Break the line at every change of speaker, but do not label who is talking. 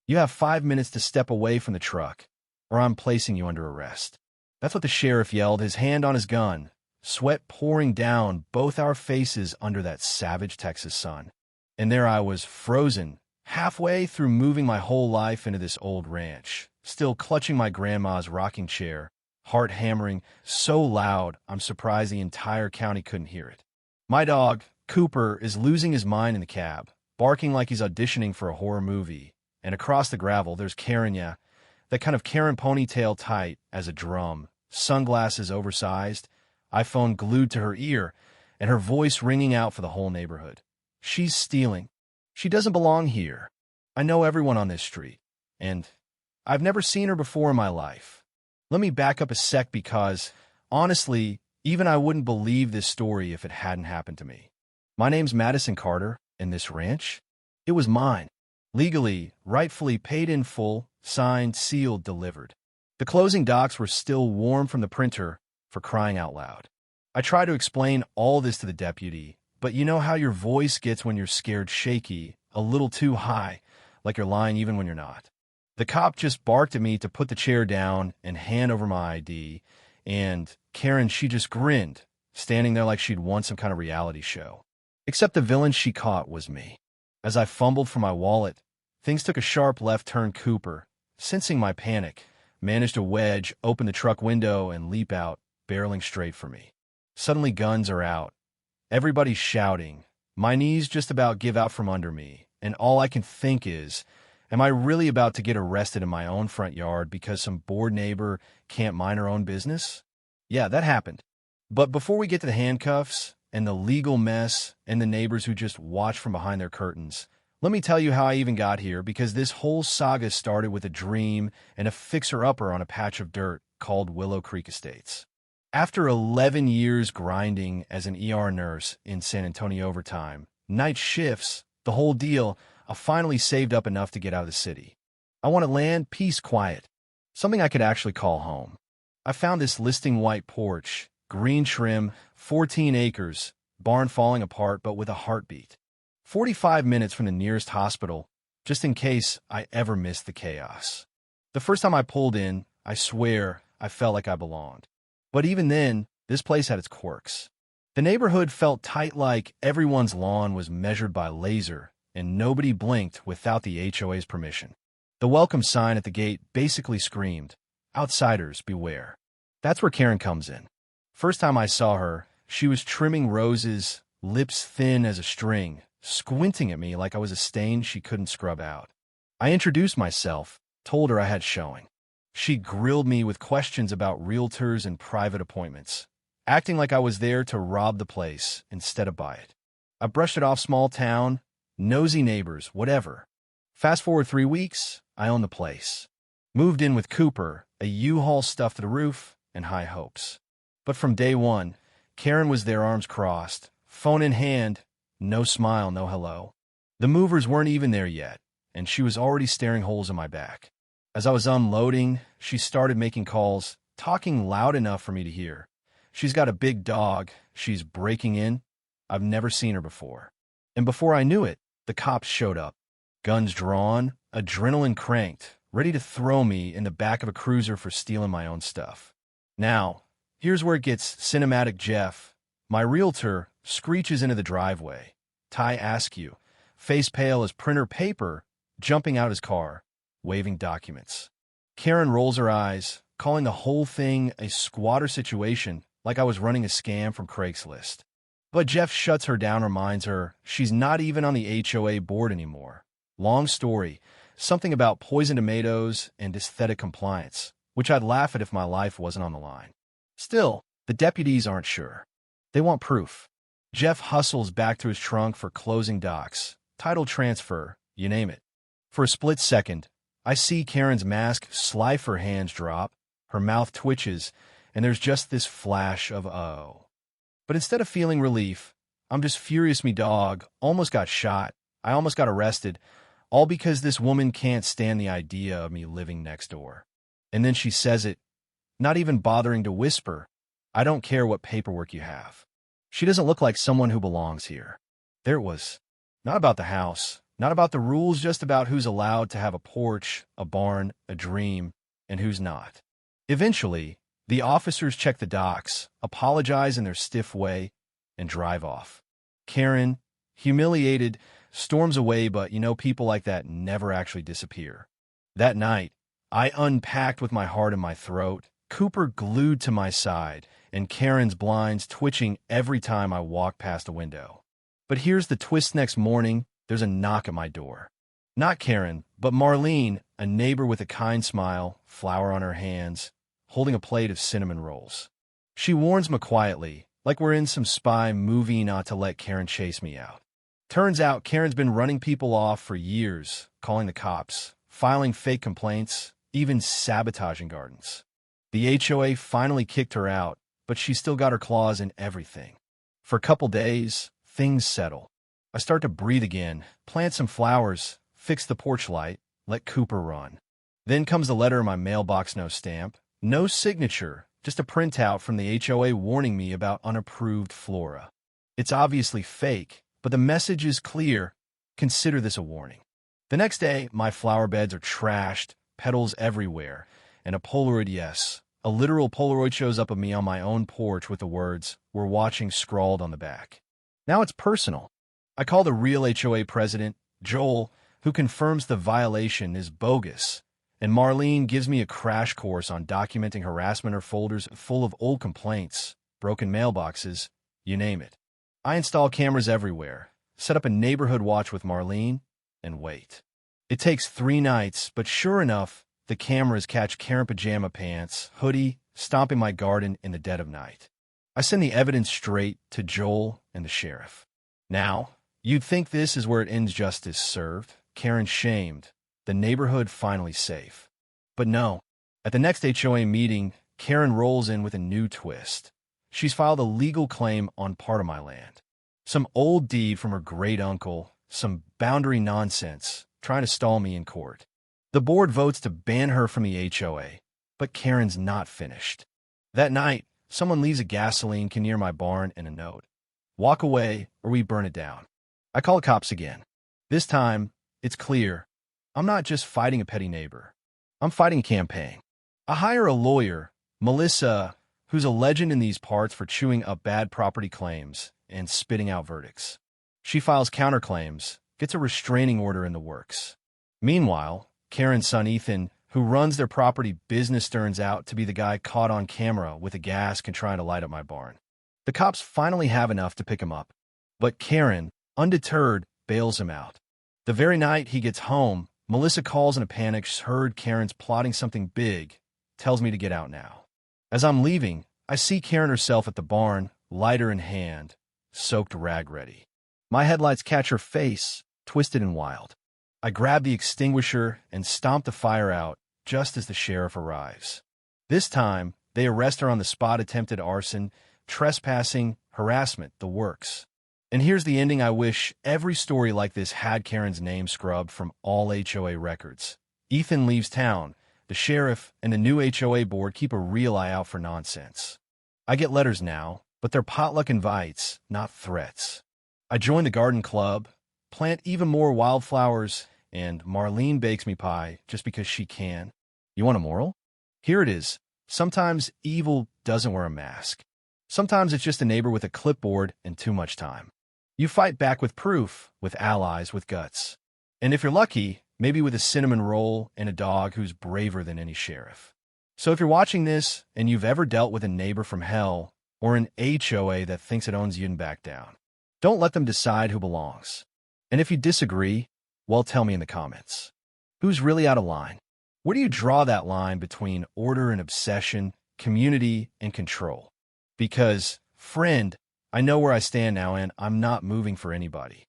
You have 5 minutes to step away from the truck, or I'm placing you under arrest. That's what the sheriff yelled, his hand on his gun, sweat pouring down both our faces under that savage Texas sun. And there I was, frozen, halfway through moving my whole life into this old ranch, still clutching my grandma's rocking chair, heart hammering so loud I'm surprised the entire county couldn't hear it. My dog, Cooper, is losing his mind in the cab, barking like he's auditioning for a horror movie. And across the gravel, there's Karen, that kind of Karen ponytail tight as a drum, sunglasses oversized, iPhone glued to her ear, and her voice ringing out for the whole neighborhood. She's stealing. She doesn't belong here. I know everyone on this street, and I've never seen her before in my life. Let me back up a sec because, honestly, even I wouldn't believe this story if it hadn't happened to me. My name's Madison Carter, and this ranch, it was mine. Legally, rightfully paid in full, signed, sealed, delivered. The closing docs were still warm from the printer, for crying out loud. I tried to explain all this to the deputy, but you know how your voice gets when you're scared, shaky, a little too high, like you're lying even when you're not. The cop just barked at me to put the chair down and hand over my ID, and Karen, she just grinned, standing there like she'd won some kind of reality show. Except the villain she caught was me. As I fumbled for my wallet, things took a sharp left turn. Cooper, sensing my panic, managed to wedge open the truck window and leap out, barreling straight for me. Suddenly guns are out. Everybody's shouting. My knees just about give out from under me, and all I can think is, am I really about to get arrested in my own front yard because some bored neighbor can't mind her own business? Yeah, that happened. But before we get to the handcuffs and the legal mess and the neighbors who just watch from behind their curtains, let me tell you how I even got here, because this whole saga started with a dream and a fixer-upper on a patch of dirt called Willow Creek Estates. After 11 years grinding as an ER nurse in San Antonio overtime, night shifts, the whole deal, I finally saved up enough to get out of the city. I wanted land, peace, quiet, something I could actually call home. I found this listing white porch, green trim, 14 acres, barn falling apart but with a heartbeat. 45 minutes from the nearest hospital, just in case I ever missed the chaos. The first time I pulled in, I swear I felt like I belonged. But even then, this place had its quirks. The neighborhood felt tight, like everyone's lawn was measured by laser, and nobody blinked without the HOA's permission. The welcome sign at the gate basically screamed, "Outsiders, beware." That's where Karen comes in. First time I saw her, she was trimming roses, lips thin as a string, squinting at me like I was a stain she couldn't scrub out. I introduced myself, told her I had showing. She grilled me with questions about realtors and private appointments, acting like I was there to rob the place instead of buy it. I brushed it off, small town, nosy neighbors, whatever. Fast forward 3 weeks, I own the place. Moved in with Cooper, a U-Haul stuffed to the roof, and high hopes. But from day one, Karen was there, arms crossed, phone in hand, no smile, no hello. The movers weren't even there yet, and she was already staring holes in my back. As I was unloading, she started making calls, talking loud enough for me to hear. She's got a big dog. She's breaking in. I've never seen her before. And before I knew it, the cops showed up. Guns drawn, adrenaline cranked, ready to throw me in the back of a cruiser for stealing my own stuff. Now, here's where it gets cinematic. Jeff, my realtor, screeches into the driveway. Ty Askew, face pale as printer paper, jumping out his car, waving documents. Karen rolls her eyes, calling the whole thing a squatter situation, like I was running a scam from Craigslist. But Jeff shuts her down, reminds her she's not even on the HOA board anymore. Long story, something about poison tomatoes and aesthetic compliance, which I'd laugh at if my life wasn't on the line. Still, the deputies aren't sure. They want proof. Jeff hustles back to his trunk for closing docs, title transfer, you name it. For a split second, I see Karen's mask slide, her hands drop, her mouth twitches, and there's just this flash of oh. But instead of feeling relief, I'm just furious. Me dog almost got shot. I almost got arrested, all because this woman can't stand the idea of me living next door. And then she says it, not even bothering to whisper, "I don't care what paperwork you have." She doesn't look like someone who belongs here. There it was. Not about the house, Not about the rules, just about who's allowed to have a porch, a barn, a dream, and who's not. Eventually, the officers check the docks, apologize in their stiff way, and drive off. Karen, humiliated, storms away, but people like that never actually disappear. That night, I unpacked with my heart in my throat, Cooper glued to my side, and Karen's blinds twitching every time I walked past a window. But here's the twist. Next morning, there's a knock at my door. Not Karen, but Marlene, a neighbor with a kind smile, flour on her hands, holding a plate of cinnamon rolls. She warns me quietly, like we're in some spy movie, not to let Karen chase me out. Turns out Karen's been running people off for years, calling the cops, filing fake complaints, even sabotaging gardens. The HOA finally kicked her out, but she's still got her claws in everything. For a couple days, things settle. I start to breathe again, plant some flowers, fix the porch light, let Cooper run. Then comes the letter in my mailbox, no stamp, no signature, just a printout from the HOA warning me about unapproved flora. It's obviously fake, but the message is clear. Consider this a warning. The next day, my flower beds are trashed, petals everywhere, and a Polaroid, yes, a literal Polaroid shows up of me on my own porch with the words, "We're watching," scrawled on the back. Now it's personal. I call the real HOA president, Joel, who confirms the violation is bogus, and Marlene gives me a crash course on documenting harassment. Her folders full of old complaints, broken mailboxes, you name it. I install cameras everywhere, set up a neighborhood watch with Marlene, and wait. It takes 3 nights, but sure enough, the cameras catch Karen pajama pants, hoodie, stomping my garden in the dead of night. I send the evidence straight to Joel and the sheriff. Now, you'd think this is where it ends, justice served, Karen shamed, the neighborhood finally safe. But no, at the next HOA meeting, Karen rolls in with a new twist. She's filed a legal claim on part of my land. Some old deed from her great uncle, some boundary nonsense, trying to stall me in court. The board votes to ban her from the HOA, but Karen's not finished. That night, someone leaves a gasoline can near my barn and a note. Walk away or we burn it down. I call the cops again. This time, it's clear. I'm not just fighting a petty neighbor. I'm fighting a campaign. I hire a lawyer, Melissa, who's a legend in these parts for chewing up bad property claims and spitting out verdicts. She files counterclaims, gets a restraining order in the works. Meanwhile, Karen's son Ethan, who runs their property business, turns out to be the guy caught on camera with a gas can try to light up my barn. The cops finally have enough to pick him up, but Karen, undeterred, bails him out. The very night he gets home, Melissa calls in a panic. She's heard Karen's plotting something big, tells me to get out now. As I'm leaving, I see Karen herself at the barn, lighter in hand, soaked rag ready. My headlights catch her face, twisted and wild. I grab the extinguisher and stomp the fire out just as the sheriff arrives. This time, they arrest her on the spot: attempted arson, trespassing, harassment, the works. And here's the ending. I wish every story like this had Karen's name scrubbed from all HOA records. Ethan leaves town. The sheriff and the new HOA board keep a real eye out for nonsense. I get letters now, but they're potluck invites, not threats. I join the garden club, plant even more wildflowers, and Marlene bakes me pie just because she can. You want a moral? Here it is. Sometimes evil doesn't wear a mask. Sometimes it's just a neighbor with a clipboard and too much time. You fight back with proof, with allies, with guts. And if you're lucky, maybe with a cinnamon roll and a dog who's braver than any sheriff. So if you're watching this and you've ever dealt with a neighbor from hell or an HOA that thinks it owns you, and back down. Don't let them decide who belongs. And if you disagree, well, tell me in the comments. Who's really out of line? Where do you draw that line between order and obsession, community and control? Because, friend, I know where I stand now, and I'm not moving for anybody.